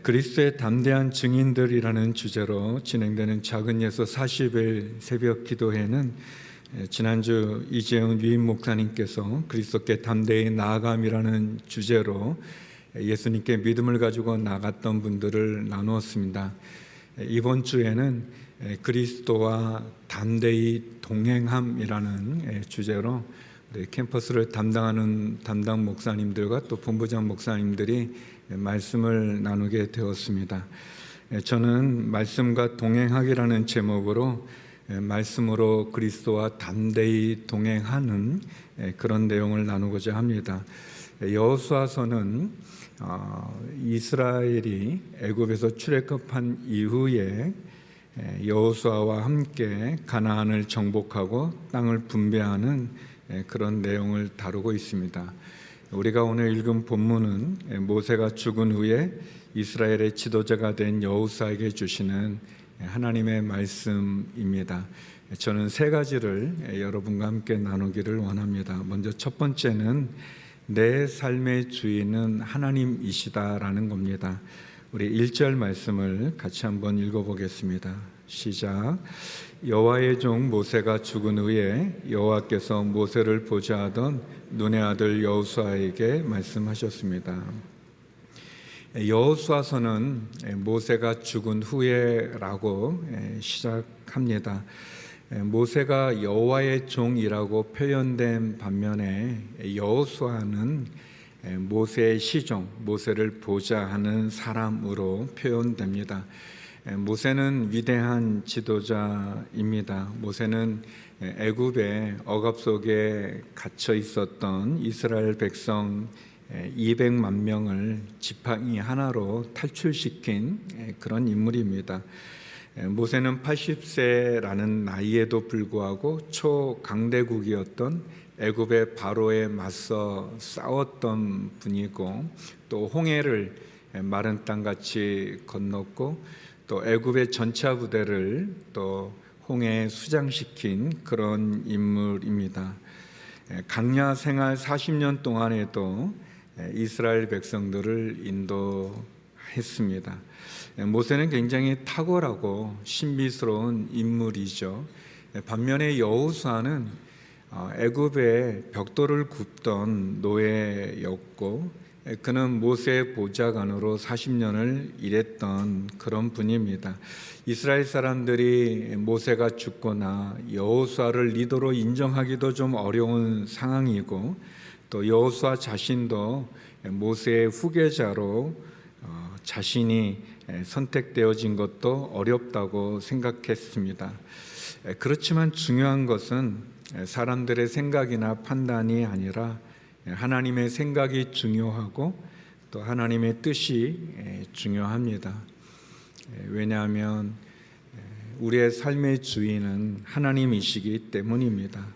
그리스도의 담대한 증인들이라는 주제로 진행되는 작은 예수 40일 새벽 기도회는 지난주 이재영 유임 목사님께서 그리스도께 담대히 나아감이라는 주제로 예수님께 믿음을 가지고 나갔던 분들을 나누었습니다. 이번 주에는 그리스도와 담대히 동행함이라는 주제로 캠퍼스를 담당하는 담당 목사님들과 또 본부장 목사님들이 말씀을 나누게 되었습니다. 저는 말씀과 동행하기라는 제목으로 말씀으로 그리스도와 담대히 동행하는 그런 내용을 나누고자 합니다. 여호수아서는 이스라엘이 애굽에서 출애굽한 이후에 여호수아와 함께 가나안을 정복하고 땅을 분배하는 그런 내용을 다루고 있습니다. 우리가 오늘 읽은 본문은 모세가 죽은 후에 이스라엘의 지도자가 된 여호수아에게 주시는 하나님의 말씀입니다. 저는 세 가지를 여러분과 함께 나누기를 원합니다. 먼저 첫 번째는 내 삶의 주인은 하나님이시다라는 겁니다. 우리 1절 말씀을 같이 한번 읽어보겠습니다. 시작. 여호와의 종 모세가 죽은 후에 여호와께서 모세를 보좌 하던 눈의 아들 여호수아에게 말씀하셨습니다. 여호수아서는 모세가 죽은 후에라고 시작합니다. 모세가 여호와의 종이라고 표현된 반면에 여호수아는 모세의 시종, 모세를 보좌하는 사람으로 표현됩니다. 모세는 위대한 지도자입니다. 모세는 애굽의 억압 속에 갇혀 있었던 이스라엘 백성 200만 명을 지팡이 하나로 탈출시킨 그런 인물입니다. 모세는 80세라는 나이에도 불구하고 초강대국이었던 애굽의 바로에 맞서 싸웠던 분이고, 또 홍해를 마른 땅같이 건넜고, 또 애굽의 전차 부대를 또 홍해에 수장시킨 그런 인물입니다. 강야 생활 40년 동안에도 이스라엘 백성들을 인도했습니다. 모세는 굉장히 탁월하고 신비스러운 인물이죠. 반면에 여호수아는 애굽의 벽돌을 굽던 노예였고, 그는 모세의 보좌관으로 40년을 일했던 그런 분입니다. 이스라엘 사람들이 모세가 죽거나 여호수아를 리더로 인정하기도 좀 어려운 상황이고, 또 여호수아 자신도 모세의 후계자로 자신이 선택되어진 것도 어렵다고 생각했습니다. 그렇지만 중요한 것은 사람들의 생각이나 판단이 아니라 하나님의 생각이 중요하고 또 하나님의 뜻이 중요합니다. 왜냐하면 우리의 삶의 주인은 하나님이시기 때문입니다.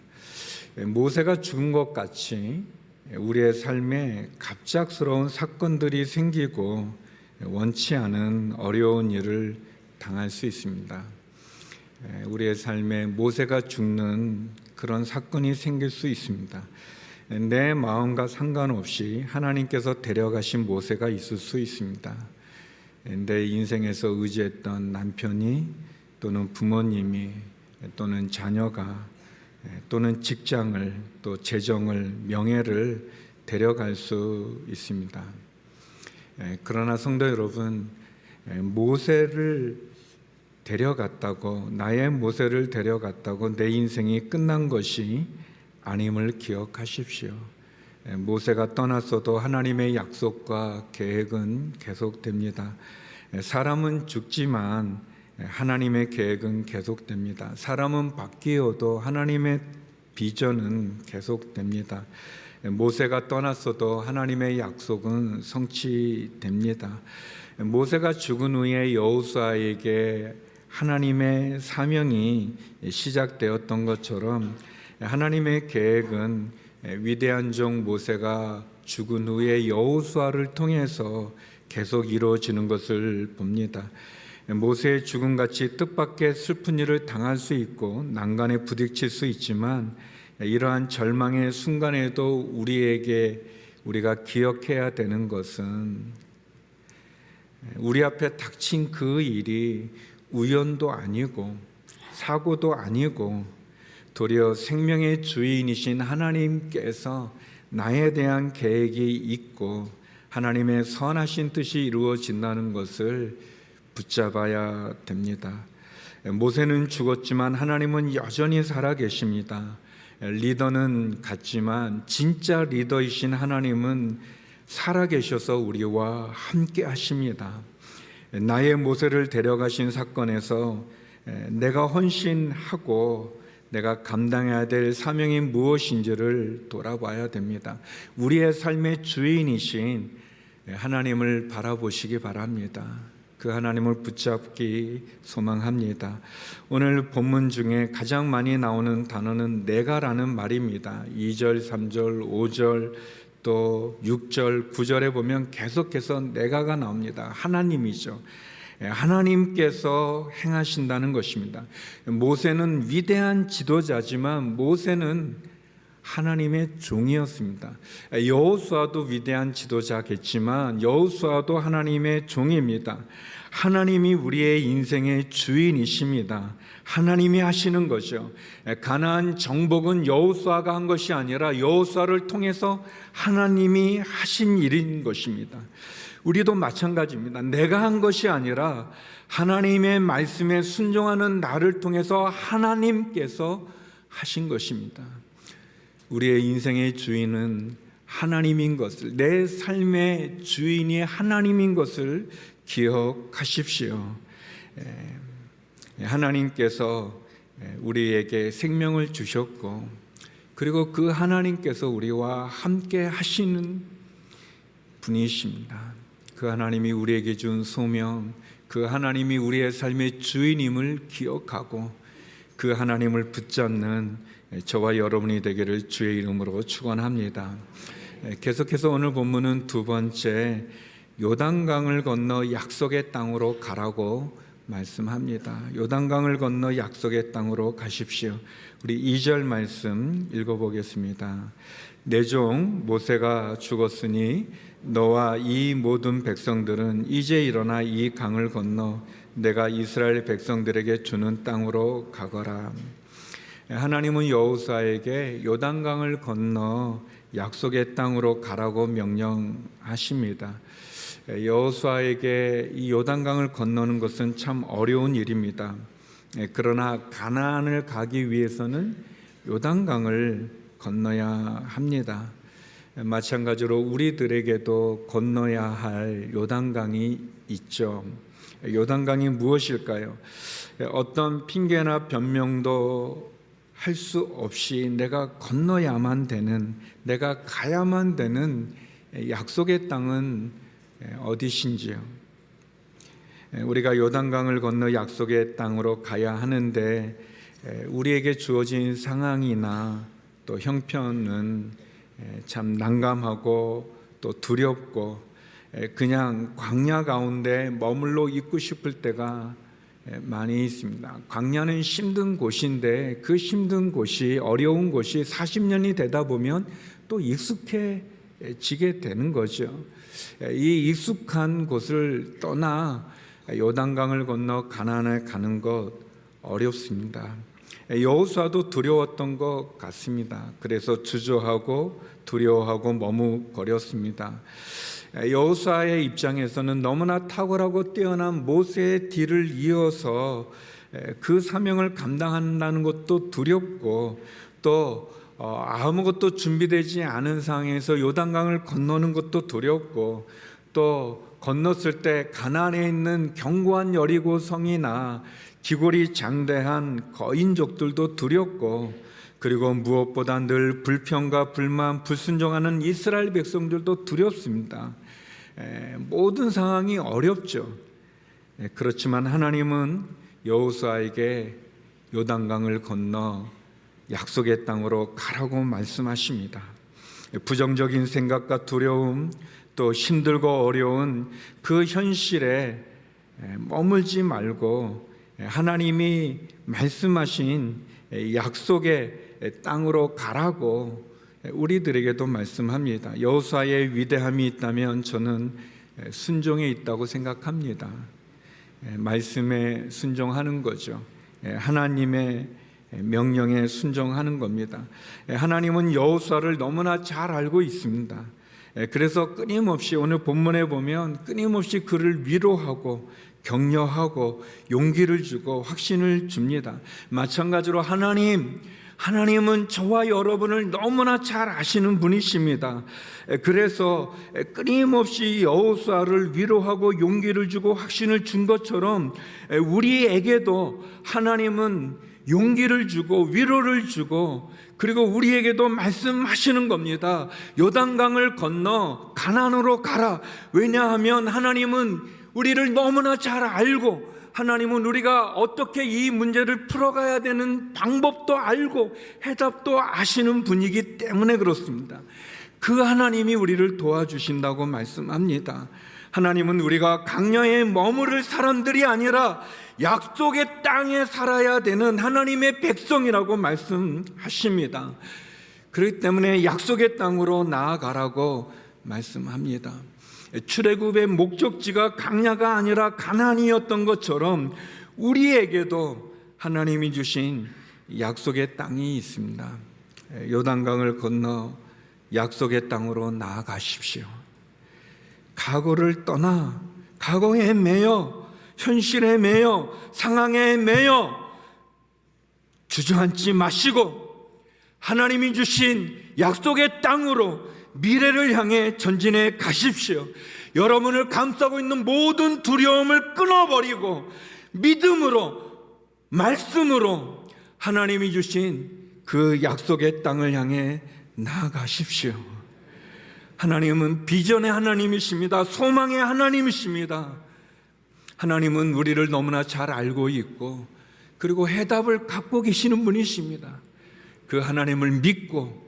모세가 죽은 것 같이 우리의 삶에 갑작스러운 사건들이 생기고 원치 않은 어려운 일을 당할 수 있습니다. 우리의 삶에 모세가 죽는 그런 사건이 생길 수 있습니다. 내 마음과 상관없이 하나님께서 데려가신 모세가 있을 수 있습니다. 내 인생에서 의지했던 남편이, 또는 부모님이, 또는 자녀가, 또는 직장을, 또 재정을, 명예를 데려갈 수 있습니다. 그러나 성도 여러분, 모세를 데려갔다고, 나의 모세를 데려갔다고 내 인생이 끝난 것이 아님을 기억하십시오. 모세가 떠났어도 하나님의 약속과 계획은 계속됩니다. 사람은 죽지만 하나님의 계획은 계속됩니다. 사람은 바뀌어도 하나님의 비전은 계속됩니다. 모세가 떠났어도 하나님의 약속은 성취됩니다. 모세가 죽은 후에 여호수아에게 하나님의 사명이 시작되었던 것처럼 하나님의 계획은 위대한 종 모세가 죽은 후에 여호수아를 통해서 계속 이루어지는 것을 봅니다. 모세의 죽음같이 뜻밖의 슬픈 일을 당할 수 있고 난간에 부딪힐 수 있지만, 이러한 절망의 순간에도 우리가 기억해야 되는 것은 우리 앞에 닥친 그 일이 우연도 아니고 사고도 아니고 도리어 생명의 주인이신 하나님께서 나에 대한 계획이 있고 하나님의 선하신 뜻이 이루어진다는 것을 붙잡아야 됩니다. 모세는 죽었지만 하나님은 여전히 살아계십니다. 리더는 같지만 진짜 리더이신 하나님은 살아계셔서 우리와 함께 하십니다. 나의 모세를 데려가신 사건에서 내가 헌신하고 내가 감당해야 될 사명이 무엇인지를 돌아봐야 됩니다. 우리의 삶의 주인이신 하나님을 바라보시기 바랍니다. 그 하나님을 붙잡기 소망합니다. 오늘 본문 중에 가장 많이 나오는 단어는 내가라는 말입니다. 2절, 3절, 5절, 또 6절, 9절에 보면 계속해서 내가가 나옵니다. 하나님이죠. 하나님께서 행하신다는 것입니다. 모세는 위대한 지도자지만 모세는 하나님의 종이었습니다. 여호수아도 위대한 지도자겠지만 여호수아도 하나님의 종입니다. 하나님이 우리의 인생의 주인이십니다. 하나님이 하시는 거죠. 가나안 정복은 여호수아가 한 것이 아니라 여호수아를 통해서 하나님이 하신 일인 것입니다. 우리도 마찬가지입니다. 내가 한 것이 아니라 하나님의 말씀에 순종하는 나를 통해서 하나님께서 하신 것입니다. 우리의 인생의 주인은 하나님인 것을, 내 삶의 주인이 하나님인 것을 기억하십시오. 하나님께서 우리에게 생명을 주셨고 그리고 그 하나님께서 우리와 함께 하시는 분이십니다. 그 하나님이 우리에게 준 소명, 그 하나님이 우리의 삶의 주인임을 기억하고 그 하나님을 붙잡는 저와 여러분이 되기를 주의 이름으로 축원합니다. 계속해서 오늘 본문은 두 번째 요단강을 건너 약속의 땅으로 가라고 말씀합니다. 요단강을 건너 약속의 땅으로 가십시오. 우리 2절 말씀 읽어보겠습니다. 내 종 모세가 죽었으니 너와 이 모든 백성들은 이제 일어나 이 강을 건너 내가 이스라엘 백성들에게 주는 땅으로 가거라. 하나님은 여호수아에게 요단강을 건너 약속의 땅으로 가라고 명령하십니다. 여호수아에게 이 요단강을 건너는 것은 참 어려운 일입니다. 그러나 가나안을 가기 위해서는 요단강을 건너야 합니다. 마찬가지로 우리들에게도 건너야 할 요단강이 있죠. 요단강이 무엇일까요? 어떤 핑계나 변명도 할 수 없이 내가 건너야만 되는, 내가 가야만 되는 약속의 땅은 어디신지요? 우리가 요단강을 건너 약속의 땅으로 가야 하는데 우리에게 주어진 상황이나 또 형편은 참 난감하고 또 두렵고 그냥 광야 가운데 머물러 있고 싶을 때가 많이 있습니다. 광야는 힘든 곳인데 그 힘든 곳이, 어려운 곳이 40년이 되다 보면 또 익숙해지게 되는 거죠. 이 익숙한 곳을 떠나 요단강을 건너 가나안에 가는 것 어렵습니다. 여호수아도 두려웠던 것 같습니다. 그래서 주저하고 두려워하고 머뭇거렸습니다. 여호수아의 입장에서는 너무나 탁월하고 뛰어난 모세의 뒤를 이어서 그 사명을 감당한다는 것도 두렵고 또 아무것도 준비되지 않은 상황에서 요단강을 건너는 것도 두렵고 또 건넜을 때 가나안에 있는 견고한 여리고 성이나 기골이 장대한 거인족들도 두렵고 그리고 무엇보다 늘 불평과 불만, 불순종하는 이스라엘 백성들도 두렵습니다. 모든 상황이 어렵죠. 그렇지만 하나님은 여호수아에게 요단강을 건너 약속의 땅으로 가라고 말씀하십니다. 부정적인 생각과 두려움, 또 힘들고 어려운 그 현실에 머물지 말고 하나님이 말씀하신 약속의 땅으로 가라고 우리들에게도 말씀합니다. 여호수아의 위대함이 있다면 저는 순종에 있다고 생각합니다. 말씀에 순종하는 거죠. 하나님의 명령에 순종하는 겁니다. 하나님은 여호수아를 너무나 잘 알고 있습니다. 그래서 끊임없이 오늘 본문에 보면 끊임없이 그를 위로하고 격려하고 용기를 주고 확신을 줍니다. 마찬가지로 하나님은 저와 여러분을 너무나 잘 아시는 분이십니다. 그래서 끊임없이 여호수아를 위로하고 용기를 주고 확신을 준 것처럼 우리에게도 하나님은 용기를 주고 위로를 주고 그리고 우리에게도 말씀하시는 겁니다. 요단강을 건너 가나안으로 가라. 왜냐하면 하나님은 우리를 너무나 잘 알고 하나님은 우리가 어떻게 이 문제를 풀어가야 되는 방법도 알고 해답도 아시는 분이기 때문에 그렇습니다. 그 하나님이 우리를 도와주신다고 말씀합니다. 하나님은 우리가 강야에 머무를 사람들이 아니라 약속의 땅에 살아야 되는 하나님의 백성이라고 말씀하십니다. 그렇기 때문에 약속의 땅으로 나아가라고 말씀합니다. 출애굽의 목적지가 강야가 아니라 가나안이었던 것처럼 우리에게도 하나님이 주신 약속의 땅이 있습니다. 요단강을 건너 약속의 땅으로 나아가십시오. 과거를 떠나 과거에 매여 현실에 매여 상황에 매여 주저앉지 마시고 하나님이 주신 약속의 땅으로 미래를 향해 전진해 가십시오. 여러분을 감싸고 있는 모든 두려움을 끊어버리고 믿음으로 말씀으로 하나님이 주신 그 약속의 땅을 향해 나아가십시오. 하나님은 비전의 하나님이십니다. 소망의 하나님이십니다. 하나님은 우리를 너무나 잘 알고 있고 그리고 해답을 갖고 계시는 분이십니다. 그 하나님을 믿고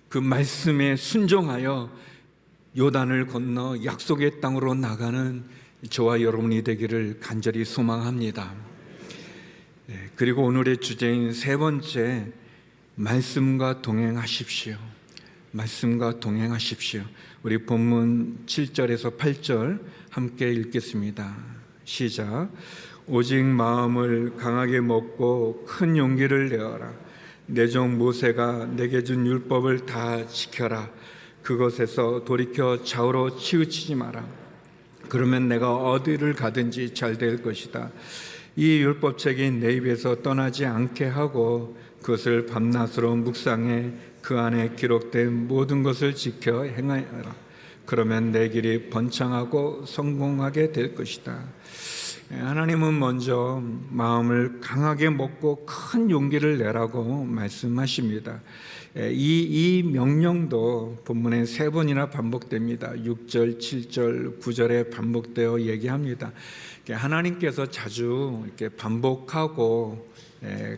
그 말씀에 순종하여 요단을 건너 약속의 땅으로 나가는 저와 여러분이 되기를 간절히 소망합니다. 그리고 오늘의 주제인 세 번째, 말씀과 동행하십시오. 말씀과 동행하십시오. 우리 본문 7절에서 8절 함께 읽겠습니다. 시작. 오직 마음을 강하게 먹고 큰 용기를 내어라. 내 종 모세가 내게 준 율법을 다 지켜라. 그것에서 돌이켜 좌우로 치우치지 마라. 그러면 내가 어디를 가든지 잘 될 것이다. 이 율법책이 내 입에서 떠나지 않게 하고 그것을 밤낮으로 묵상해 그 안에 기록된 모든 것을 지켜 행하여라. 그러면 내 길이 번창하고 성공하게 될 것이다. 하나님은 먼저 마음을 강하게 먹고 큰 용기를 내라고 말씀하십니다. 이 명령도 본문에 세 번이나 반복됩니다. 6절, 7절, 9절에 반복되어 얘기합니다. 하나님께서 자주 이렇게 반복하고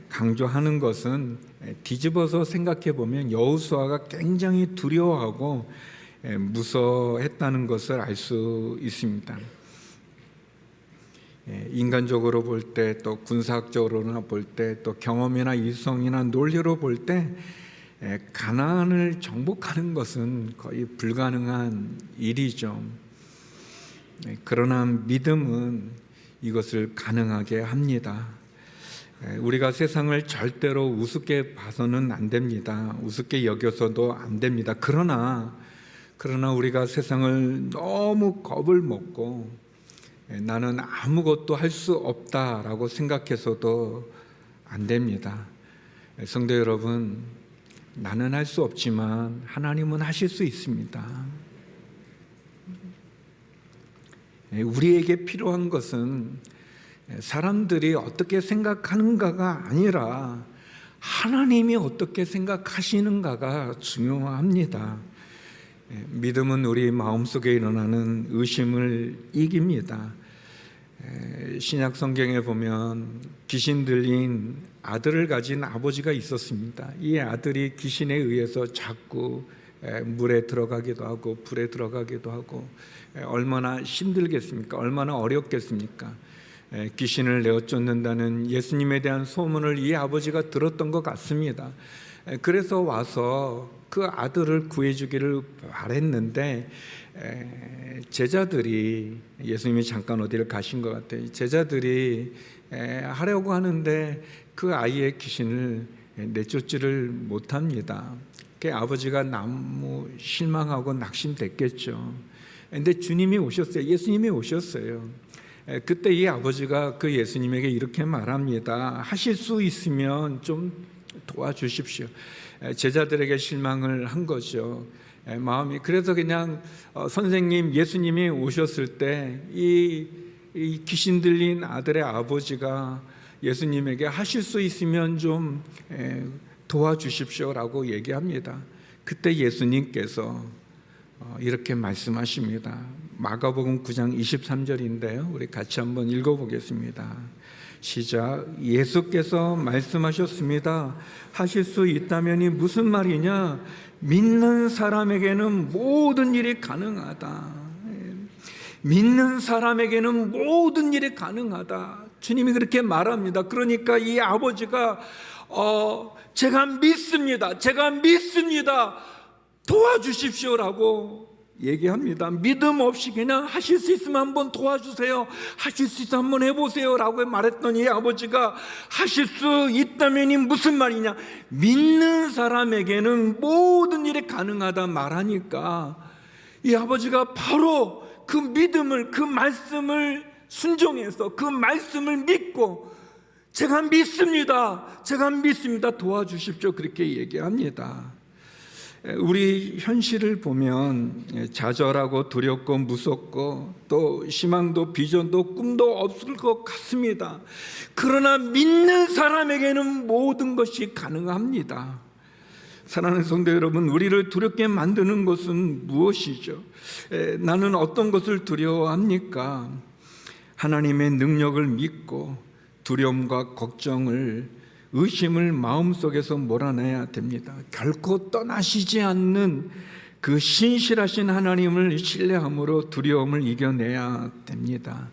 강조하는 것은 뒤집어서 생각해 보면 여호수아가 굉장히 두려워하고 무서워했다는 것을 알 수 있습니다. 인간적으로 볼 때 또 군사학적으로나 볼 때 또 경험이나 이성이나 논리로 볼 때 가나안을 정복하는 것은 거의 불가능한 일이죠. 그러나 믿음은 이것을 가능하게 합니다. 우리가 세상을 절대로 우습게 봐서는 안 됩니다. 우습게 여겨서도 안 됩니다. 그러나 우리가 세상을 너무 겁을 먹고 나는 아무것도 할 수 없다라고 생각해서도 안 됩니다. 성도 여러분, 나는 할 수 없지만 하나님은 하실 수 있습니다. 우리에게 필요한 것은 사람들이 어떻게 생각하는가가 아니라 하나님이 어떻게 생각하시는가가 중요합니다. 믿음은 우리 마음속에 일어나는 의심을 이깁니다. 신약 성경에 보면 귀신 들린 아들을 가진 아버지가 있었습니다. 이 아들이 귀신에 의해서 자꾸 물에 들어가기도 하고 불에 들어가기도 하고 얼마나 힘들겠습니까? 얼마나 어렵겠습니까? 귀신을 내어 쫓는다는 예수님에 대한 소문을 이 아버지가 들었던 것 같습니다. 그래서 와서 그 아들을 구해주기를 바랬는데 제자들이, 예수님이 잠깐 어디를 가신 것 같아요. 제자들이 하려고 하는데 그 아이의 귀신을 내쫓지를 못합니다. 그 아버지가 너무 실망하고 낙심됐겠죠. 근데 주님이 오셨어요. 예수님이 오셨어요. 그때 이 아버지가 그 예수님에게 이렇게 말합니다. 하실 수 있으면 좀 도와주십시오. 제자들에게 실망을 한 거죠. 마음이. 그래서 그냥 선생님, 예수님이 오셨을 때 이 귀신 들린 아들의 아버지가 예수님에게 하실 수 있으면 좀 도와주십시오라고 얘기합니다. 그때 예수님께서 이렇게 말씀하십니다. 마가복음 9장 23절인데요. 우리 같이 한번 읽어보겠습니다. 시작. 예수께서 말씀하셨습니다. 하실 수 있다면이 무슨 말이냐? 믿는 사람에게는 모든 일이 가능하다. 믿는 사람에게는 모든 일이 가능하다. 주님이 그렇게 말합니다. 그러니까 이 아버지가 제가 믿습니다. 도와주십시오라고 얘기합니다. 믿음 없이 그냥 하실 수 있으면 한번 도와주세요. 하실 수 있으면 한번 해보세요 라고 말했더니 아버지가 하실 수 있다면이 무슨 말이냐? 믿는 사람에게는 모든 일이 가능하다 말하니까 이 아버지가 바로 그 믿음을, 그 말씀을 순종해서 그 말씀을 믿고 제가 믿습니다. 도와주십시오. 그렇게 얘기합니다. 우리 현실을 보면 좌절하고 두렵고 무섭고 또 희망도 비전도 꿈도 없을 것 같습니다. 그러나 믿는 사람에게는 모든 것이 가능합니다. 사랑하는 성도 여러분, 우리를 두렵게 만드는 것은 무엇이죠? 나는 어떤 것을 두려워합니까? 하나님의 능력을 믿고 두려움과 걱정을, 의심을 마음속에서 몰아내야 됩니다. 결코 떠나시지 않는 그 신실하신 하나님을 신뢰함으로 두려움을 이겨내야 됩니다.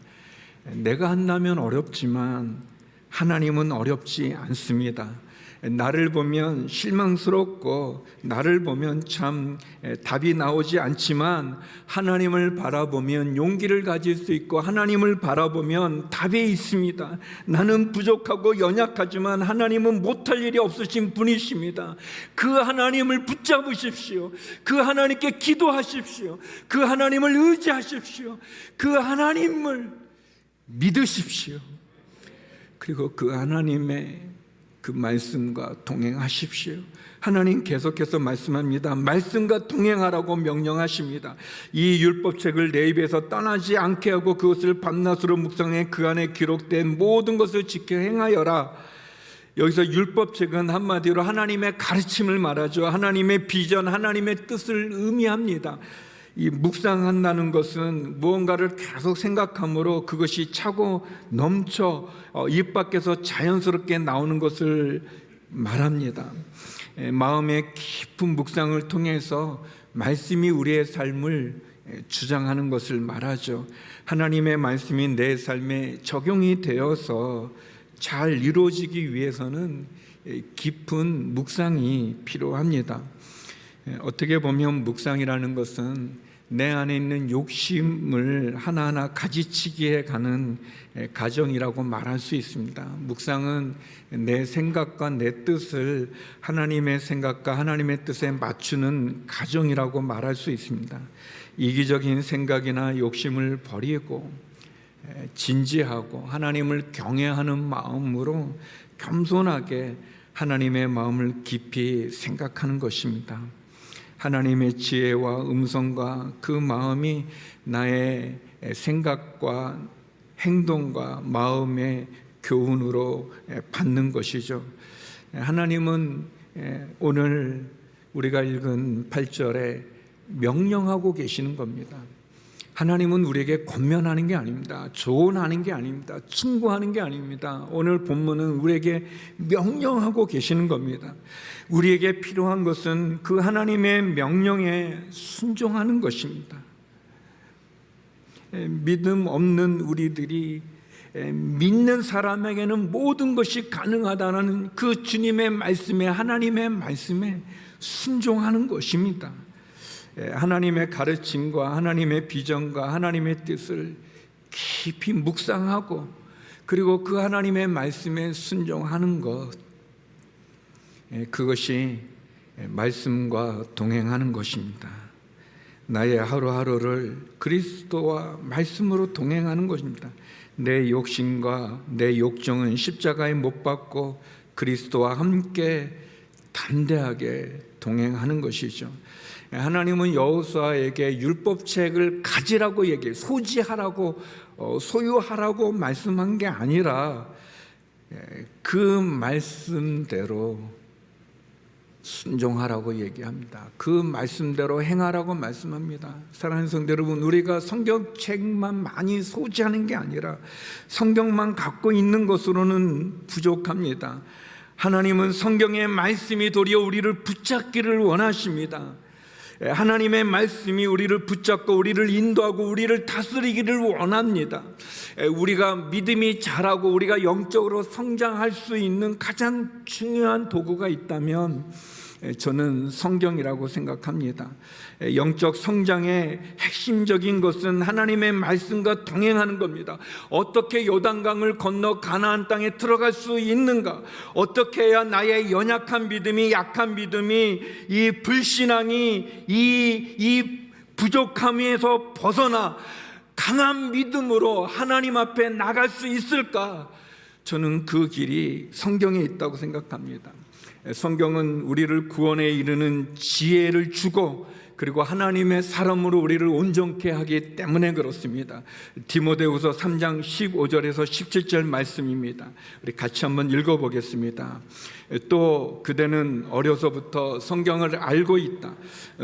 내가 한다면 어렵지만 하나님은 어렵지 않습니다. 나를 보면 실망스럽고 나를 보면 참 답이 나오지 않지만 하나님을 바라보면 용기를 가질 수 있고 하나님을 바라보면 답이 있습니다. 나는 부족하고 연약하지만 하나님은 못할 일이 없으신 분이십니다. 그 하나님을 붙잡으십시오. 그 하나님께 기도하십시오. 그 하나님을 의지하십시오. 그 하나님을 믿으십시오. 그리고 그 하나님의 그 말씀과 동행하십시오. 하나님 계속해서 말씀합니다. 말씀과 동행하라고 명령하십니다. 이 율법책을 내 입에서 떠나지 않게 하고 그것을 밤낮으로 묵상해 그 안에 기록된 모든 것을 지켜 행하여라. 여기서 율법책은 한마디로 하나님의 가르침을 말하죠. 하나님의 비전, 하나님의 뜻을 의미합니다. 이 묵상한다는 것은 무언가를 계속 생각함으로 그것이 차고 넘쳐 입 밖에서 자연스럽게 나오는 것을 말합니다. 마음의 깊은 묵상을 통해서 말씀이 우리의 삶을 주장하는 것을 말하죠. 하나님의 말씀이 내 삶에 적용이 되어서 잘 이루어지기 위해서는 깊은 묵상이 필요합니다. 어떻게 보면 묵상이라는 것은 내 안에 있는 욕심을 하나하나 가지치기해 가는 과정이라고 말할 수 있습니다. 묵상은 내 생각과 내 뜻을 하나님의 생각과 하나님의 뜻에 맞추는 과정이라고 말할 수 있습니다. 이기적인 생각이나 욕심을 버리고 진지하고 하나님을 경외하는 마음으로 겸손하게 하나님의 마음을 깊이 생각하는 것입니다. 하나님의 지혜와 음성과 그 마음이 나의 생각과 행동과 마음의 교훈으로 받는 것이죠. 하나님은 오늘 우리가 읽은 8절에 명령하고 계시는 겁니다. 하나님은 우리에게 권면하는 게 아닙니다. 조언하는 게 아닙니다. 충고하는 게 아닙니다. 오늘 본문은 우리에게 명령하고 계시는 겁니다. 우리에게 필요한 것은 그 하나님의 명령에 순종하는 것입니다. 믿음 없는 우리들이 믿는 사람에게는 모든 것이 가능하다는 그 주님의 말씀에, 하나님의 말씀에 순종하는 것입니다. 하나님의 가르침과 하나님의 비전과 하나님의 뜻을 깊이 묵상하고 그리고 그 하나님의 말씀에 순종하는 것, 그것이 말씀과 동행하는 것입니다. 나의 하루하루를 그리스도와 말씀으로 동행하는 것입니다. 내 욕심과 내 욕정은 십자가에 못 박고 그리스도와 함께 담대하게 동행하는 것이죠. 하나님은 여호수아에게 율법책을 가지라고 얘기해요. 소지하라고, 소유하라고 말씀한 게 아니라 그 말씀대로 순종하라고 얘기합니다. 그 말씀대로 행하라고 말씀합니다. 사랑하는 성도 여러분, 우리가 성경책만 많이 소지하는 게 아니라 성경만 갖고 있는 것으로는 부족합니다. 하나님은 성경의 말씀이 도리어 우리를 붙잡기를 원하십니다. 하나님의 말씀이 우리를 붙잡고 우리를 인도하고 우리를 다스리기를 원합니다. 우리가 믿음이 자라고 우리가 영적으로 성장할 수 있는 가장 중요한 도구가 있다면 저는 성경이라고 생각합니다. 영적 성장의 핵심적인 것은 하나님의 말씀과 동행하는 겁니다. 어떻게 요단강을 건너 가나안 땅에 들어갈 수 있는가? 어떻게 해야 나의 연약한 믿음이, 약한 믿음이, 이 불신앙이, 이 부족함에서 벗어나 강한 믿음으로 하나님 앞에 나갈 수 있을까? 저는 그 길이 성경에 있다고 생각합니다. 성경은 우리를 구원에 이르는 지혜를 주고 그리고 하나님의 사람으로 우리를 온전케 하기 때문에 그렇습니다. 디모데후서 3장 15절에서 17절 말씀입니다. 우리 같이 한번 읽어보겠습니다. 또 그대는 어려서부터 성경을 알고 있다.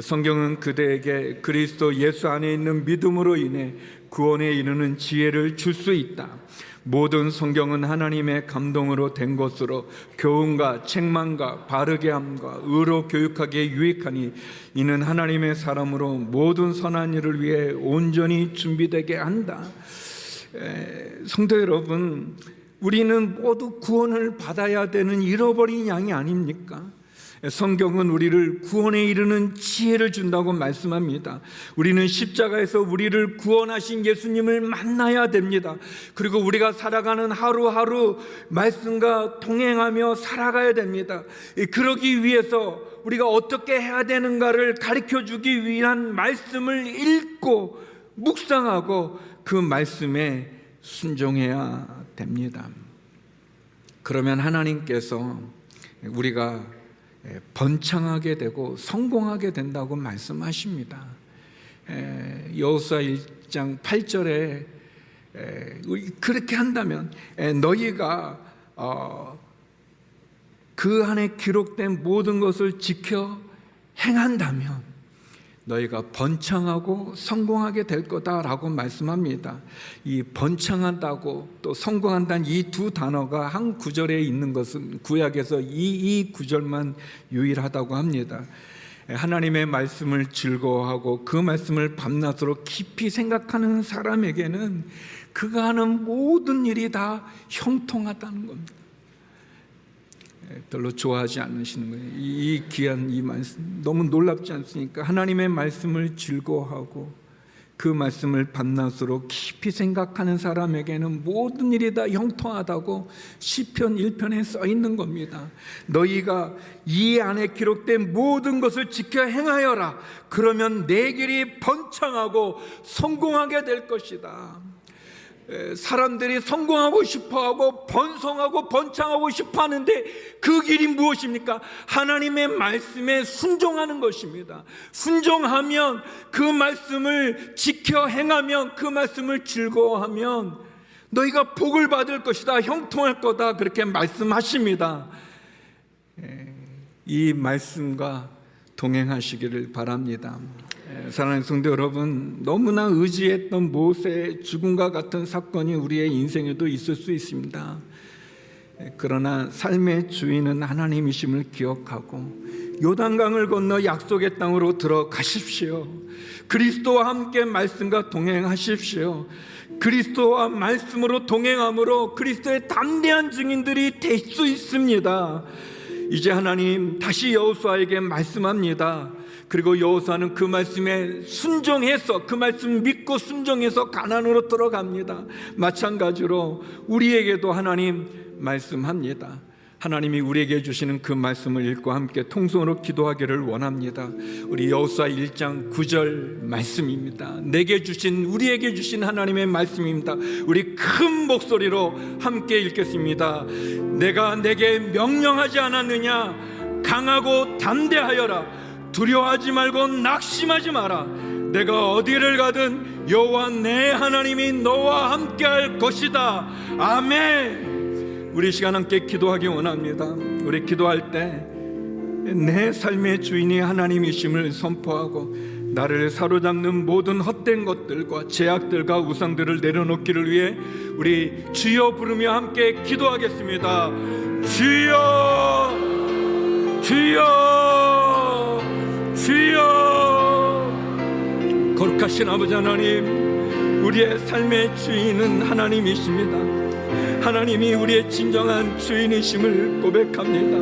성경은 그대에게 그리스도 예수 안에 있는 믿음으로 인해 구원에 이르는 지혜를 줄 수 있다. 모든 성경은 하나님의 감동으로 된 것으로 교훈과 책망과 바르게 함과 의로 교육하기에 유익하니 이는 하나님의 사람으로 모든 선한 일을 위해 온전히 준비되게 한다. 성도 여러분, 우리는 모두 구원을 받아야 되는 잃어버린 양이 아닙니까? 성경은 우리를 구원에 이르는 지혜를 준다고 말씀합니다. 우리는 십자가에서 우리를 구원하신 예수님을 만나야 됩니다. 그리고 우리가 살아가는 하루하루 말씀과 동행하며 살아가야 됩니다. 그러기 위해서 우리가 어떻게 해야 되는가를 가르쳐주기 위한 말씀을 읽고 묵상하고 그 말씀에 순종해야 됩니다. 그러면 하나님께서 우리가 번창하게 되고 성공하게 된다고 말씀하십니다. 여호수아 1장 8절에 그렇게 한다면 너희가 그 안에 기록된 모든 것을 지켜 행한다면 너희가 번창하고 성공하게 될 거다라고 말씀합니다. 이 번창한다고 또 성공한다는 이 두 단어가 한 구절에 있는 것은 구약에서 이 구절만 유일하다고 합니다. 하나님의 말씀을 즐거워하고 그 말씀을 밤낮으로 깊이 생각하는 사람에게는 그가 하는 모든 일이 다 형통하다는 겁니다. 별로 좋아하지 않으시는 거예요. 이 귀한 이 말씀 너무 놀랍지 않습니까? 하나님의 말씀을 즐거워하고 그 말씀을 밤낮으로 깊이 생각하는 사람에게는 모든 일이 다 형통하다고 시편 1편에 써 있는 겁니다. 너희가 이 안에 기록된 모든 것을 지켜 행하여라. 그러면 내 길이 번창하고 성공하게 될 것이다. 사람들이 성공하고 싶어하고 번성하고 번창하고 싶어하는데 그 길이 무엇입니까? 하나님의 말씀에 순종하는 것입니다. 순종하면 그 말씀을 지켜 행하면 그 말씀을 즐거워하면 너희가 복을 받을 것이다, 형통할 거다, 그렇게 말씀하십니다. 이 말씀과 동행하시기를 바랍니다. 사랑하는 성도 여러분, 너무나 의지했던 모세의 죽음과 같은 사건이 우리의 인생에도 있을 수 있습니다. 그러나 삶의 주인은 하나님이심을 기억하고 요단강을 건너 약속의 땅으로 들어가십시오. 그리스도와 함께 말씀과 동행하십시오. 그리스도와 말씀으로 동행함으로 그리스도의 담대한 증인들이 될 수 있습니다. 이제 하나님 다시 여호수아에게 말씀합니다. 그리고 여호수아는 그 말씀에 순종해서, 그 말씀 믿고 순종해서 가나안으로 들어갑니다. 마찬가지로 우리에게도 하나님 말씀합니다. 하나님이 우리에게 주시는 그 말씀을 읽고 함께 통성으로 기도하기를 원합니다. 우리 여호수아 1장 9절 말씀입니다. 우리에게 주신 하나님의 말씀입니다. 우리 큰 목소리로 함께 읽겠습니다. 내가 내게 명령하지 않았느냐? 강하고 담대하여라. 두려워하지 말고 낙심하지 마라. 내가 어디를 가든 여호와 내 하나님이 너와 함께할 것이다. 아멘. 우리 시간 함께 기도하기 원합니다. 우리 기도할 때 내 삶의 주인이 하나님이심을 선포하고 나를 사로잡는 모든 헛된 것들과 제약들과 우상들을 내려놓기를 위해 우리 주여 부르며 함께 기도하겠습니다. 주여, 주여, 주여. 거룩하신 아버지 하나님, 우리의 삶의 주인은 하나님이십니다. 하나님이 우리의 진정한 주인이심을 고백합니다.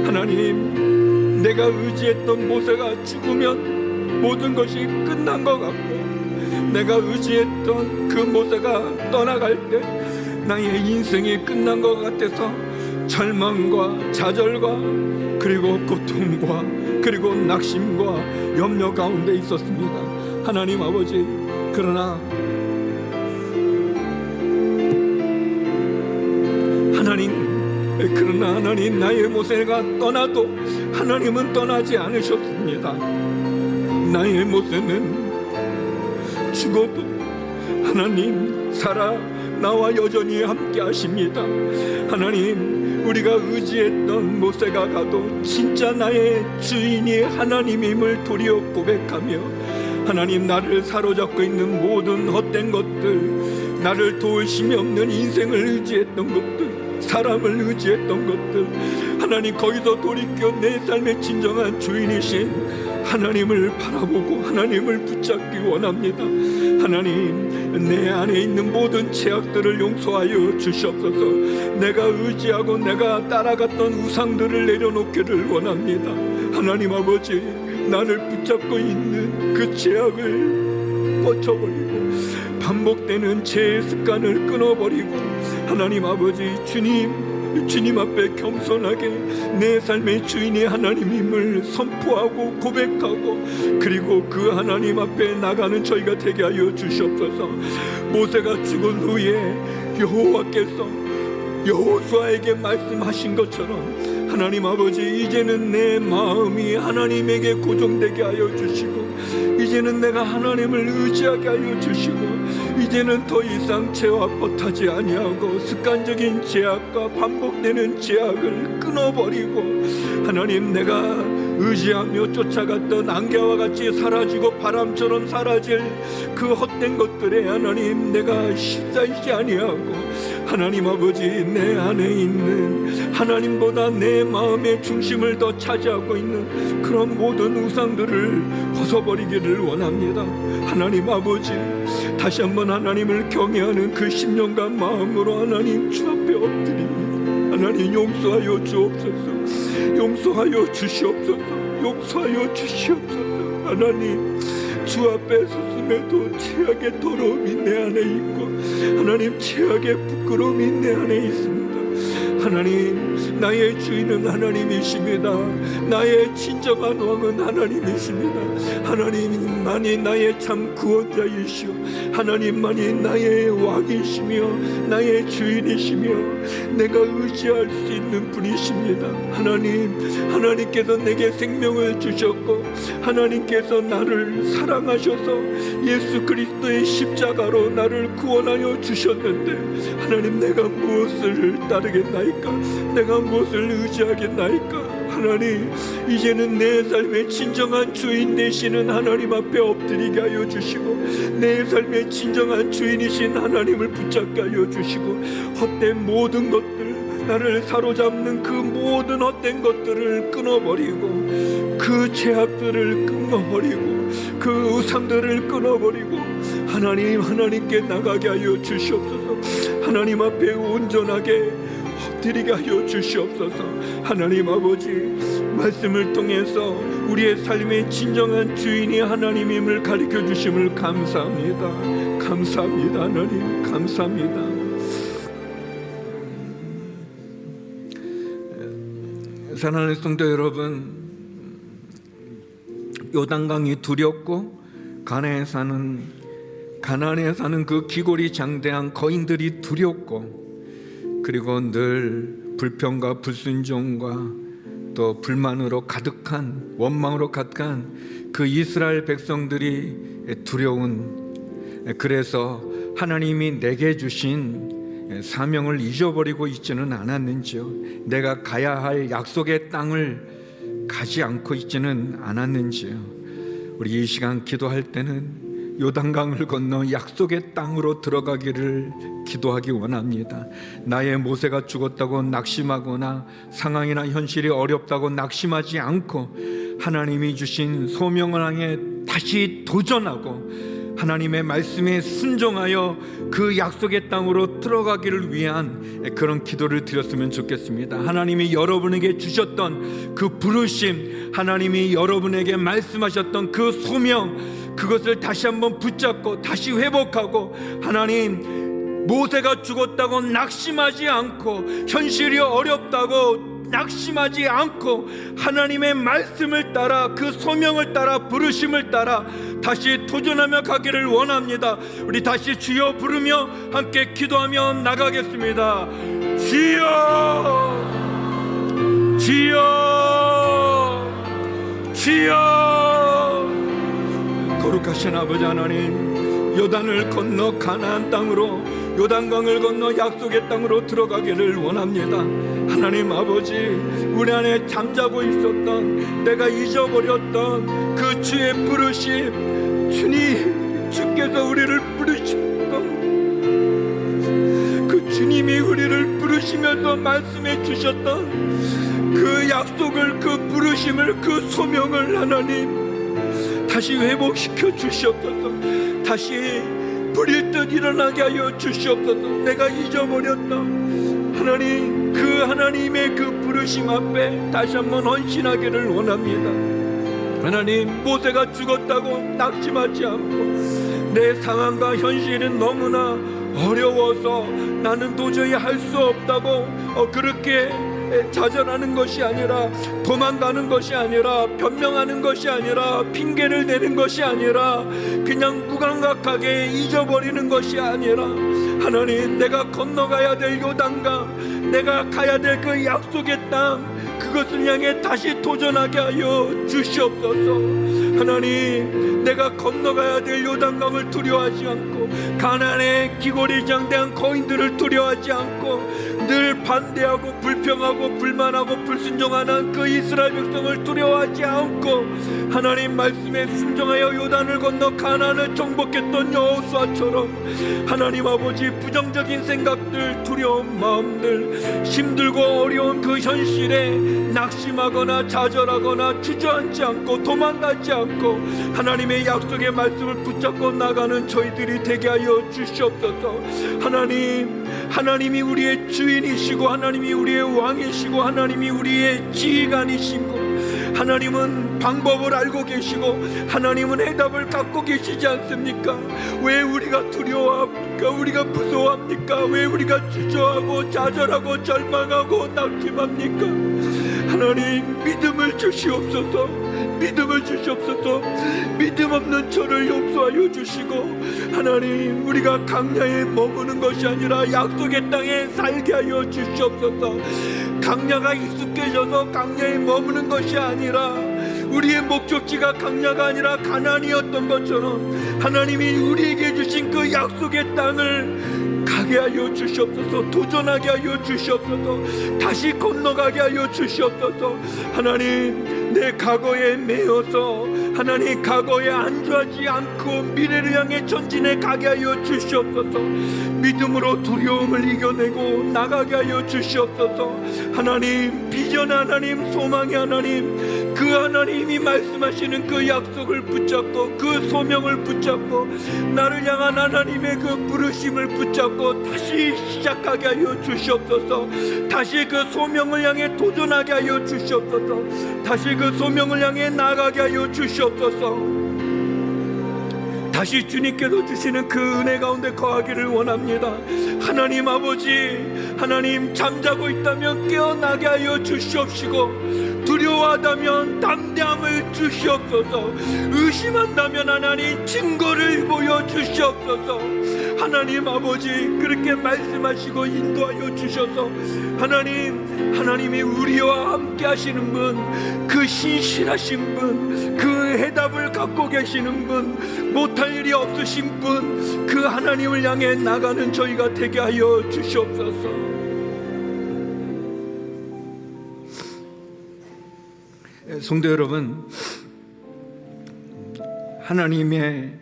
하나님, 내가 의지했던 모세가 죽으면 모든 것이 끝난 것 같고, 내가 의지했던 그 모세가 떠나갈 때 나의 인생이 끝난 것 같아서 절망과 좌절과 그리고 고통과 그리고 낙심과 염려 가운데 있었습니다. 하나님 아버지, 그러나 하나님, 나의 모세가 떠나도 하나님은 떠나지 않으셨습니다. 나의 모세는 죽어도 하나님 살아 나와 여전히 함께 하십니다. 하나님, 우리가 의지했던 모세가 가도 진짜 나의 주인이 하나님임을 도리어 고백하며, 하나님, 나를 사로잡고 있는 모든 헛된 것들, 나를 도울 힘이 없는 인생을 의지했던 것들, 사람을 의지했던 것들, 하나님, 거기서 돌이켜 내 삶의 진정한 주인이신 하나님을 바라보고 하나님을 붙잡기 원합니다. 하나님, 내 안에 있는 모든 죄악들을 용서하여 주시옵소서. 내가 의지하고 내가 따라갔던 우상들을 내려놓기를 원합니다. 하나님 아버지, 나를 붙잡고 있는 그 죄악을 뻗쳐버리고 반복되는 죄의 습관을 끊어버리고, 하나님 아버지, 주님 앞에 겸손하게 내 삶의 주인이 하나님임을 선포하고 고백하고, 그리고 그 하나님 앞에 나가는 저희가 되게 하여 주시옵소서. 모세가 죽은 후에 여호와께서 여호수아에게 말씀하신 것처럼, 하나님 아버지, 이제는 내 마음이 하나님에게 고정되게 하여 주시고, 이제는 내가 하나님을 의지하게 하여 주시고, 이제는 더 이상 죄와 버타지 아니하고 습관적인 죄악과 반복되는 죄악을 끊어버리고, 하나님, 내가 의지하며 쫓아갔던 안개와 같이 사라지고 바람처럼 사라질 그 헛된 것들에 하나님, 내가 휩싸이지 아니하고, 하나님 아버지, 내 안에 있는 하나님보다 내 마음의 중심을 더 차지하고 있는 그런 모든 우상들을 벗어버리기를 원합니다. 하나님 아버지, 다시 한번 하나님을 경외하는 그 심령과 마음으로 하나님 주 앞에 엎드립니다. 하나님, 용서하여 주옵소서. 용서하여 주시옵소서. 용서하여 주시옵소서. 하나님, 주 앞에 섰음에도 죄악의 더러움이 내 안에 있고, 하나님, 죄악의 부끄러움이 내 안에 있습니다. 하나님, 나의 주인은 하나님이십니다. 나의 진정한 왕은 하나님이십니다. 하나님만이 나의 참 구원자이시오, 하나님만이 나의 왕이시며 나의 주인이시며 내가 의지할 수 있는 분이십니다. 하나님께서 내게 생명을 주셨고, 하나님께서 나를 사랑하셔서 예수 그리스도의 십자가로 나를 구원하여 주셨는데, 하나님, 내가 무엇을 따르겠나이까? 내가 무엇을 의지하겠나이까? 하나님, 이제는 내 삶의 진정한 주인 되시는 하나님 앞에 엎드리게 하여 주시고, 내 삶의 진정한 주인이신 하나님을 붙잡게 하여 주시고, 헛된 모든 것들, 나를 사로잡는 그 모든 헛된 것들을 끊어버리고, 그 죄악들을 끊어버리고, 그 우상들을 끊어버리고, 하나님께 나가게 하여 주시옵소서. 하나님 앞에 온전하게 엎드리게 하여 주시옵소서. 하나님 아버지, 말씀을 통해서 우리의 삶의 진정한 주인이 하나님임을 가르쳐 주심을 감사합니다. 감사합니다. 하나님 감사합니다. 사랑하는 성도 여러분, 요단강이 두렵고 가나안에 사는 그 기골이 장대한 거인들이 두렵고, 그리고 늘 불평과 불순종과 또 불만으로 가득한, 원망으로 가득한 그 이스라엘 백성들이 두려운, 그래서 하나님이 내게 주신 사명을 잊어버리고 있지는 않았는지요? 내가 가야 할 약속의 땅을 가지 않고 있지는 않았는지요? 우리 이 시간 기도할 때는 요단강을 건너 약속의 땅으로 들어가기를 기도하기 원합니다. 나의 모세가 죽었다고 낙심하거나 상황이나 현실이 어렵다고 낙심하지 않고 하나님이 주신 소명을 향해 다시 도전하고 하나님의 말씀에 순종하여 그 약속의 땅으로 들어가기를 위한 그런 기도를 드렸으면 좋겠습니다. 하나님이 여러분에게 주셨던 그 부르심, 하나님이 여러분에게 말씀하셨던 그 소명, 그것을 다시 한번 붙잡고 다시 회복하고, 하나님 모세가 죽었다고 낙심하지 않고, 현실이 어렵다고 낙심하지 않고 하나님의 말씀을 따라, 그 소명을 따라, 부르심을 따라 다시 도전하며 가기를 원합니다. 우리 다시 주여 부르며 함께 기도하며 나가겠습니다. 주여, 주여, 주여. 거룩하신 아버지 하나님, 요단을 건너 가나안 땅으로, 요단강을 건너 약속의 땅으로 들어가기를 원합니다. 하나님 아버지, 우리 안에 잠자고 있었던, 내가 잊어버렸던 그 주의 부르심, 주님, 주께서 우리를 부르셨던 그 주님이 우리를 부르시면서 말씀해 주셨던 그 약속을, 그 부르심을, 그 소명을 하나님 다시 회복시켜 주시옵소서. 다시 불일 듯 일어나게 하여 주시옵소서. 내가 잊어버렸던 하나님, 그 하나님의 그 부르심 앞에 다시 한번 헌신하기를 원합니다. 하나님, 모세가 죽었다고 낙심하지 않고, 내 상황과 현실은 너무나 어려워서 나는 도저히 할 수 없다고 그렇게 좌절하는 것이 아니라, 도망가는 것이 아니라, 변명하는 것이 아니라, 핑계를 대는 것이 아니라, 그냥 무감각하게 잊어버리는 것이 아니라, 하나님, 내가 건너가야 될 요단강, 내가 가야 될 그 약속의 땅, 그것을 향해 다시 도전하게 하여 주시옵소서. 하나님, 내가 건너가야 될 요단강을 두려워하지 않고, 가나안의 기골이 장대한 거인들을 두려워하지 않고, 늘 반대하고 불평하고 불만하고 불순종하는 그 이스라엘 백성을 두려워하지 않고, 하나님 말씀에 순종하여 요단을 건너 가나안을 정복했던 여호수아처럼, 하나님 아버지, 부정적인 생각들, 두려운 마음들, 힘들고 어려운 그 현실에 낙심하거나 좌절하거나 주저앉지 않고 도망가지 않고 하나님의 약속의 말씀을 붙잡고 나가는 저희들이 되게 하여 주시옵소서. 하나님, 하나님이 우리의 주인이시고, 하나님이 우리의 왕이시고, 하나님이 우리의 지휘관이시고, 하나님은 방법을 알고 계시고, 하나님은 해답을 갖고 계시지 않습니까? 왜 우리가 두려워합니까? 우리가 무서워합니까? 왜 우리가 주저하고 좌절하고 절망하고 낙심합니까? 하나님, 믿음을 주시옵소서. 믿음을 주시옵소서. 믿음 없는 저를 용서하여 주시고, 하나님, 우리가 강야에 머무는 것이 아니라 약속의 땅에 살게 하여 주시옵소서. 강야가 익숙해져서 강야에 머무는 것이 아니라, 우리의 목적지가 강야가 아니라 가나안이었던 것처럼 하나님이 우리에게 주신 그 약속의 땅을 가게 하여 주시옵소서. 도전하게 하여 주시옵소서. 다시 건너가게 하여 주시옵소서. 하나님, 내 과거에 매여서 하나님 과거에 안주하지 않고 미래를 향해 전진해 가게 하여 주시옵소서. 믿음으로 두려움을 이겨내고 나가게 하여 주시옵소서. 하나님, 비전의 하나님, 소망의 하나님, 그 하나님이 말씀하시는 그 약속을 붙잡고 그 소명을 붙잡고 나를 향한 하나님의 그 부르심을 붙잡고 다시 시작하게 하여 주시옵소서. 다시 그 소명을 향해 도전하게 하여 주시옵소서. 다시 그 소명을 향해 나아가게 하여 주시옵소서. 다시 주님께서 주시는 그 은혜 가운데 거하기를 원합니다. 하나님 아버지, 하나님 잠자고 있다면 깨어나게 하여 주시옵시고, 두려워하다면 담대함을 주시옵소서. 의심한다면 하나님 증거를 보여주시옵소서. 하나님 아버지, 그렇게 말씀하시고 인도하여 주셔서 하나님이 우리와 함께 하시는 분, 그 신실하신 분, 그 해답을 갖고 계시는 분, 못할 일이 없으신 분, 그 하나님을 향해 나가는 저희가 되게 하여 주시옵소서. 성도 여러분, 하나님의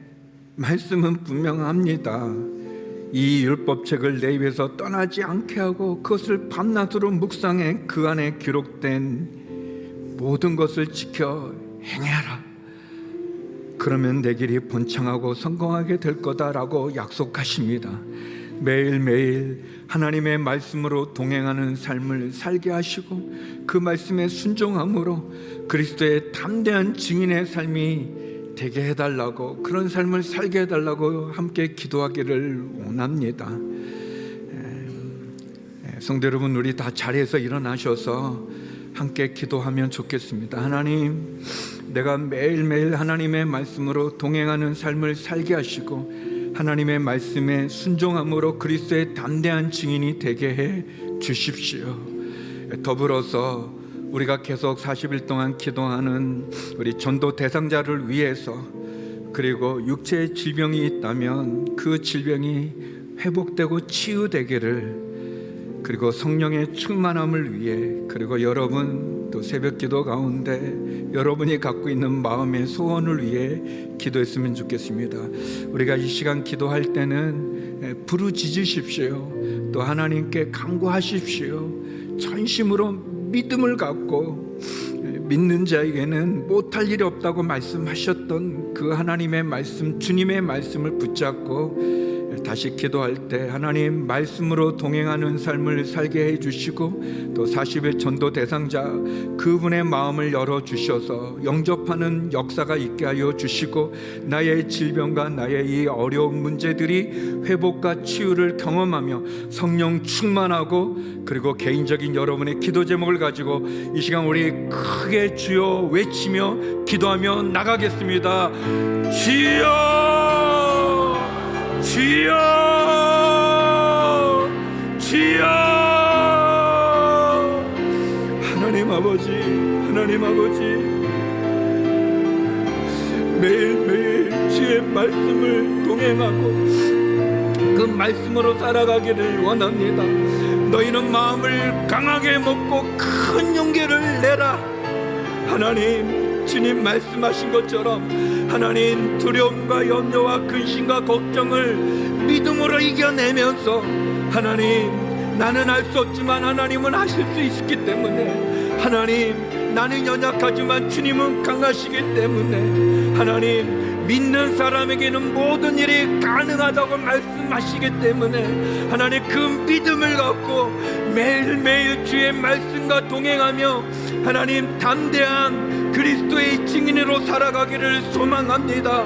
말씀은 분명합니다. 이 율법책을 내 입에서 떠나지 않게 하고 그것을 밤낮으로 묵상해 그 안에 기록된 모든 것을 지켜 행해라. 그러면 내 길이 번창하고 성공하게 될 거다라고 약속하십니다. 매일매일 하나님의 말씀으로 동행하는 삶을 살게 하시고 그 말씀에 순종함으로 그리스도의 담대한 증인의 삶이 되게 해달라고, 그런 삶을 살게 해달라고 함께 기도하기를 원합니다. 성도 여러분, 우리 다 자리에서 일어나셔서 함께 기도하면 좋겠습니다. 하나님, 내가 매일매일 하나님의 말씀으로 동행하는 삶을 살게 하시고 하나님의 말씀에 순종함으로 그리스도의 담대한 증인이 되게 해 주십시오. 더불어서 우리가 계속 40일 동안 기도하는 우리 전도 대상자를 위해서, 그리고 육체의 질병이 있다면 그 질병이 회복되고 치유되기를, 그리고 성령의 충만함을 위해, 그리고 여러분 또 새벽 기도 가운데 여러분이 갖고 있는 마음의 소원을 위해 기도했으면 좋겠습니다. 우리가 이 시간 기도할 때는 부르짖으십시오. 또 하나님께 간구하십시오. 전심으로 믿음을 갖고, 믿는 자에게는 못할 일이 없다고 말씀하셨던 그 하나님의 말씀, 주님의 말씀을 붙잡고 다시 기도할 때 하나님 말씀으로 동행하는 삶을 살게 해주시고, 또 40일 전도 대상자 그분의 마음을 열어주셔서 영접하는 역사가 있게 하여 주시고, 나의 질병과 나의 이 어려운 문제들이 회복과 치유를 경험하며 성령 충만하고, 그리고 개인적인 여러분의 기도 제목을 가지고 이 시간 우리 크게 주여 외치며 기도하며 나가겠습니다. 주여, 주여, 주여. 하나님 아버지, 하나님 아버지, 매일매일 주의 말씀을 동행하고 그 말씀으로 살아가기를 원합니다. 너희는 마음을 강하게 먹고 큰 용기를 내라. 하나님, 주님 말씀하신 것처럼 하나님 두려움과 염려와 근심과 걱정을 믿음으로 이겨내면서, 하나님 나는 할 수 없지만 하나님은 하실 수 있기 때문에, 하나님 나는 연약하지만 주님은 강하시기 때문에, 하나님 믿는 사람에게는 모든 일이 가능하다고 말씀하시기 때문에, 하나님 그 믿음을 갖고 매일매일 주의 말씀과 동행하며 하나님 담대한 그리스도의 증인으로 살아가기를 소망합니다.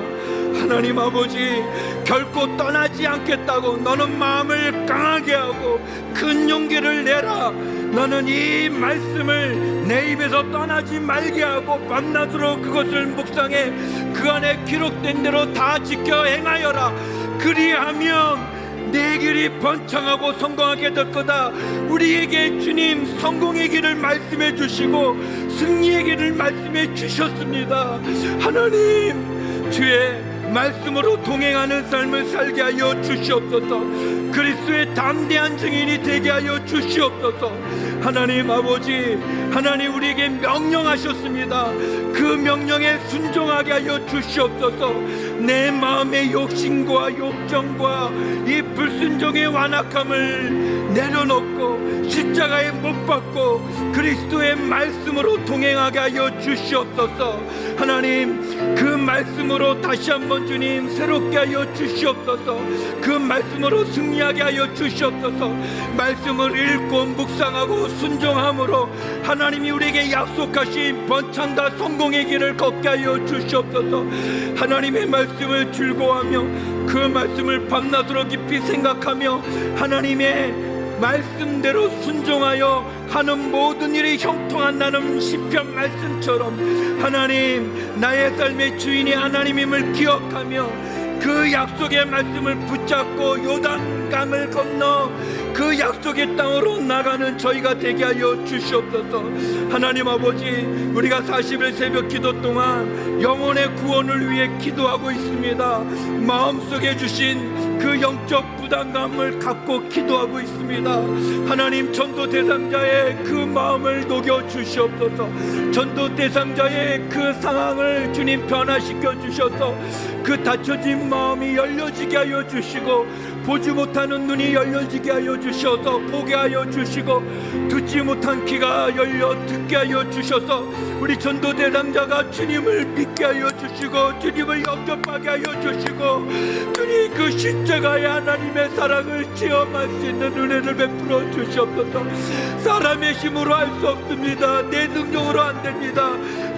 하나님 아버지, 결코 떠나지 않겠다고 너는 마음을 강하게 하고 큰 용기를 내라. 너는 이 말씀을 내 입에서 떠나지 말게 하고 밤낮으로 그것을 묵상해 그 안에 기록된 대로 다 지켜 행하여라. 그리하면 내 길이 번창하고 성공하게 될 거다. 우리에게 주님 성공의 길을 말씀해 주시고 승리의 길을 말씀해 주셨습니다. 하나님, 주의 말씀으로 동행하는 삶을 살게 하여 주시옵소서. 그리스도의 담대한 증인이 되게 하여 주시옵소서. 하나님 아버지, 하나님 우리에게 명령하셨습니다. 그 명령에 순종하게 하여 주시옵소서. 내 마음의 욕심과 욕정과 이 불순종의 완악함을 내려놓고 십자가에 못 박고 그리스도의 말씀으로 동행하게 하여 주시옵소서. 하나님, 그 말씀으로 다시 한번 주님 새롭게 하여 주시옵소서. 그 말씀으로 승리하게 하여 주시옵소서. 말씀을 읽고 묵상하고 순종함으로 하나님이 우리에게 약속하신 번창과 성공의 길을 걷게 하여 주시옵소서. 하나님의 말씀을 즐거워하며 그 말씀을 밤낮으로 깊이 생각하며 하나님의 말씀대로 순종하여 하는 모든 일이 형통한 나는 시편 말씀처럼 하나님, 나의 삶의 주인이 하나님임을 기억하며 그 약속의 말씀을 붙잡고 요단강을 건너 그 약속의 땅으로 나가는 저희가 되게 하여 주시옵소서. 하나님 아버지, 우리가 40일 새벽 기도 동안 영혼의 구원을 위해 기도하고 있습니다. 마음속에 주신 그 영적 부담감을 갖고 기도하고 있습니다. 하나님, 전도 대상자의 그 마음을 녹여 주시옵소서. 전도 대상자의 그 상황을 주님 변화시켜 주셔서 그 닫혀진 마음이 열려지게 하여 주시고 보지 못하는 눈이 열려지게 하여 주셔서 보게 하여 주시고 듣지 못한 귀가 열려 듣게 하여 주셔서 우리 전도 대상자가 주님을 믿게 하여 주시고 주님을 영접하게 하여 주시고 주님 그 십자가의 하나님의 사랑을 체험할 수 있는 은혜를 베풀어 주시옵소서. 사람의 힘으로 할 수 없습니다. 내 능력으로 안 됩니다.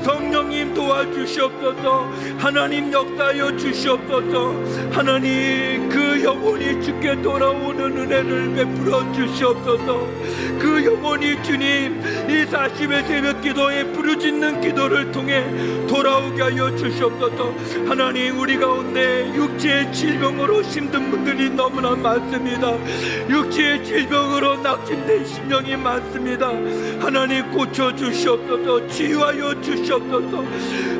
성령님 도와주시옵소서. 하나님 역사하여 주시옵소서. 하나님, 그 영혼이 주께 돌아오는 은혜를 베풀어 주시옵소서. 그 영혼이 주님 이 40의 새벽 기도에 부르짖는 기도를 통해 돌아오게 하여 주시옵소서. 하나님, 우리 가운데 육체의 질병으로 힘든 분들이 너무나 많습니다. 육체의 질병으로 낙심된 심령이 많습니다. 하나님, 고쳐주시옵소서. 치유하여 주시옵소서.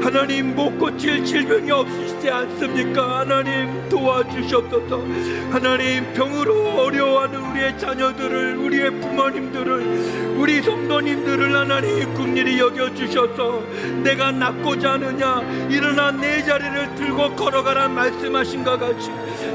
하나님, 못 고칠 질병이 없으시지 않습니까? 하나님, 도와주시옵소서. 하나님, 병으로 어려워하는 우리의 자녀들을, 우리의 부모님들을, 우리 성도님들을 하나님 긍휼히 여겨주셔서 내가 낫고자 하느냐 일어나 내 자리를 들고 걸어가라 말씀하신 것 같이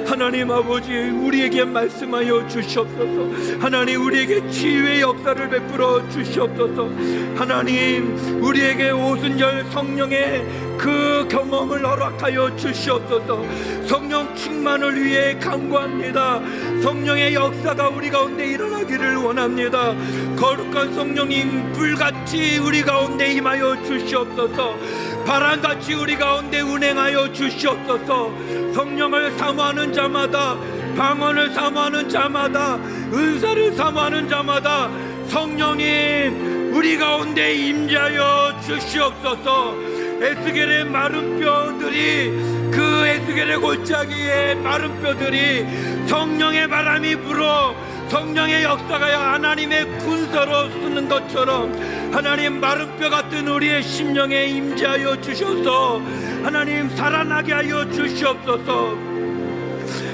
하나님 아버지, 우리에게 말씀하여 주시옵소서. 하나님, 우리에게 치유의 역사를 베풀어 주시옵소서. 하나님, 우리에게 오순절 성령의 그 경험을 허락하여 주시옵소서. 성령 충만을 위해 간구합니다. 성령의 역사가 우리 가운데 일어나기를 원합니다. 거룩한 성령님, 불같이 우리 가운데 임하여 주시옵소서. 바람같이 우리 가운데 운행하여 주시옵소서. 성령을 사모하는 자마다, 방언을 사모하는 자마다, 은사를 사모하는 자마다 성령님 우리 가운데 임재하여 주시옵소서. 에스겔의 마른 뼈들이, 그 에스겔의 골짜기의 마른 뼈들이 성령의 바람이 불어 성령의 역사가 하나님의 군사로 쓰는 것처럼 하나님, 마른 뼈 같은 우리의 심령에 임재하여 주셔서 하나님 살아나게 하여 주시옵소서.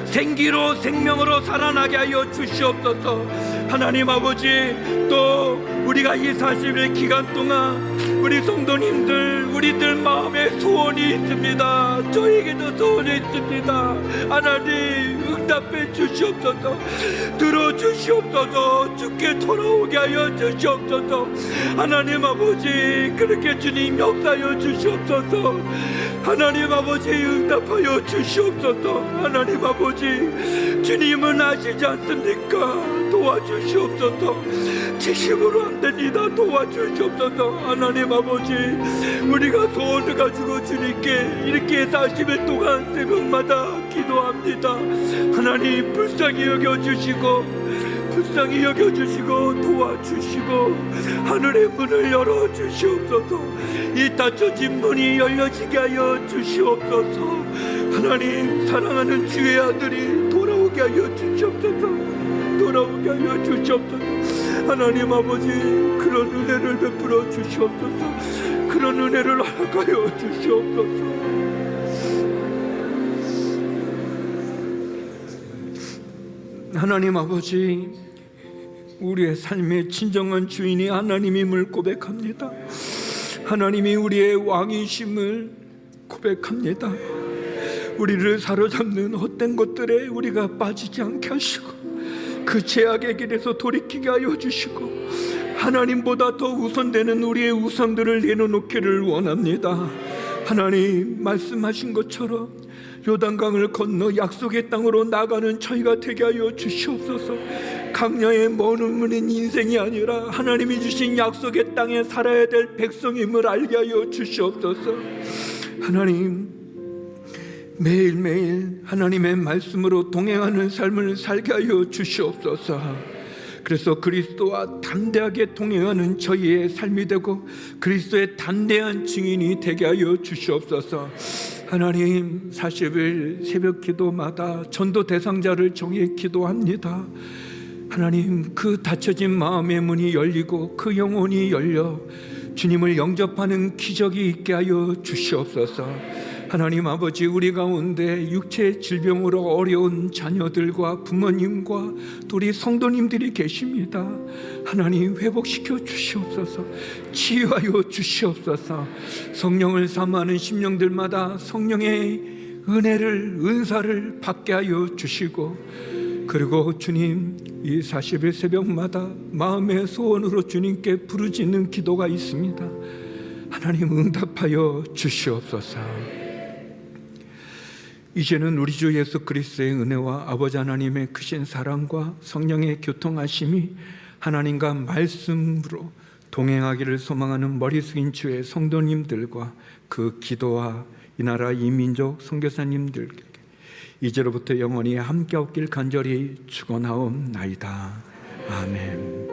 생기로 생명으로 살아나게 하여 주시옵소서. 하나님 아버지, 또 우리가 이 40일 기간 동안 우리 성도님들, 우리들 마음에 소원이 있습니다. 저에게도 소원이 있습니다. 하나님, 응답해 주시옵소서. 들어주시옵소서. 주께 돌아오게 하여 주시옵소서. 하나님 아버지, 그렇게 주님 역사하여 주시옵소서. 하나님 아버지, 응답하여 주시옵소서. 하나님 아버지, 주님은 아시지 않습니까? 도와주시옵소서. 제 힘으로 안 됩니다. 도와주시옵소서. 하나님 아버지, 우리가 소원을 가지고 주님께 이렇게 40일 동안 새벽마다 기도합니다. 하나님, 불쌍히 여겨주시고 불쌍히 여겨주시고 도와주시고 하늘의 문을 열어주시옵소서. 이 닫혀진 문이 열려지게 하여 주시옵소서. 하나님, 사랑하는 주의 아들이 돌아오게 하여 주시옵소서. 돌아오게 하여 주시옵소서. 하나님 아버지, 그런 은혜를 베풀어 주시옵소서. 그런 은혜를 허락하여 주시옵소서. 하나님 아버지, 우리의 삶의 진정한 주인이 하나님임을 고백합니다. 하나님이 우리의 왕이심을 고백합니다. 우리를 사로잡는 헛된 것들에 우리가 빠지지 않게 하시고 그 죄악의 길에서 돌이키게 하여 주시고 하나님보다 더 우선되는 우리의 우상들을 내려놓기를 원합니다. 하나님 말씀하신 것처럼 요단강을 건너 약속의 땅으로 나가는 저희가 되게 하여 주시옵소서. 강야의 머무는 인생이 아니라 하나님이 주신 약속의 땅에 살아야 될 백성임을 알게 하여 주시옵소서. 하나님, 매일매일 하나님의 말씀으로 동행하는 삶을 살게 하여 주시옵소서. 그래서 그리스도와 담대하게 동행하는 저희의 삶이 되고 그리스도의 담대한 증인이 되게 하여 주시옵소서. 하나님, 40일 새벽 기도마다 전도 대상자를 정해 기도합니다. 하나님, 그 닫혀진 마음의 문이 열리고 그 영혼이 열려 주님을 영접하는 기적이 있게 하여 주시옵소서. 하나님 아버지, 우리 가운데 육체 질병으로 어려운 자녀들과 부모님과 또 우리 성도님들이 계십니다. 하나님, 회복시켜 주시옵소서. 치유하여 주시옵소서. 성령을 사모하는 심령들마다 성령의 은혜를, 은사를 받게 하여 주시고, 그리고 주님, 이 40일 새벽마다 마음의 소원으로 주님께 부르짖는 기도가 있습니다. 하나님, 응답하여 주시옵소서. 이제는 우리 주 예수 그리스도의 은혜와 아버지 하나님의 크신 사랑과 성령의 교통하심이 하나님과 말씀으로 동행하기를 소망하는 머리 숙인 주의 성도님들과 그 기도와 이 나라 이 민족 선교사님들에게 이제로부터 영원히 함께 없길 간절히 축원하옵나이다. 아멘.